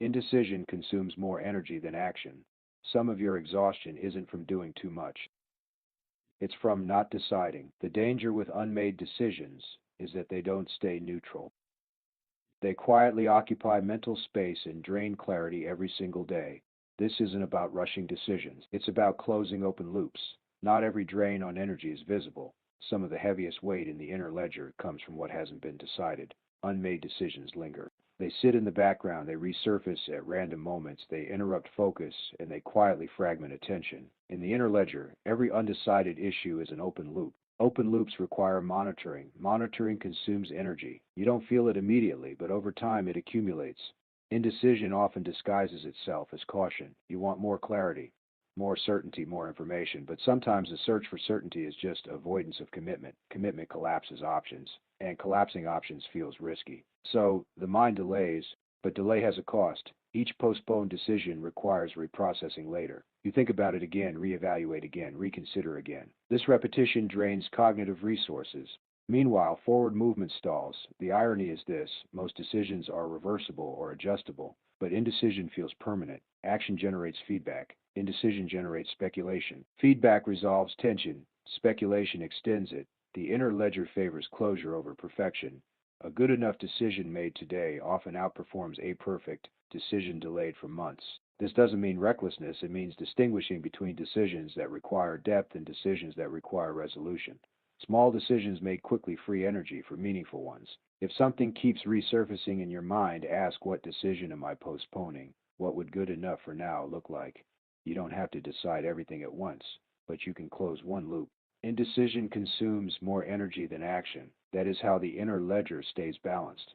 Indecision consumes more energy than action. Some of your exhaustion isn't from doing too much. It's from not deciding. The danger with unmade decisions is that they don't stay neutral. They quietly occupy mental space and drain clarity every single day. This isn't about rushing decisions. It's about closing open loops. Not every drain on energy is visible. Some of the heaviest weight in the inner ledger comes from what hasn't been decided. Unmade decisions linger. They sit in the background, they resurface at random moments, they interrupt focus, and they quietly fragment attention. In the inner ledger, every undecided issue is an open loop. Open loops require monitoring. Monitoring consumes energy. You don't feel it immediately, but over time it accumulates. Indecision often disguises itself as caution. You want more clarity, more certainty, more information, but sometimes the search for certainty is just avoidance of commitment. Commitment collapses options, and collapsing options feels risky. So the mind delays, but delay has a cost. Each postponed decision requires reprocessing later. You think about it again, reevaluate again, reconsider again. This repetition drains cognitive resources. Meanwhile, forward movement stalls. The irony is this: most decisions are reversible or adjustable, but indecision feels permanent. Action generates feedback. Indecision generates speculation. Feedback resolves tension. Speculation extends it. The inner ledger favors closure over perfection. A good enough decision made today often outperforms a perfect decision delayed for months. This doesn't mean recklessness, it means distinguishing between decisions that require depth and decisions that require resolution. Small decisions made quickly free energy for meaningful ones. If something keeps resurfacing in your mind, ask, what decision am I postponing? What would good enough for now look like? You don't have to decide everything at once, but you can close one loop. Indecision consumes more energy than action. That is how the inner ledger stays balanced.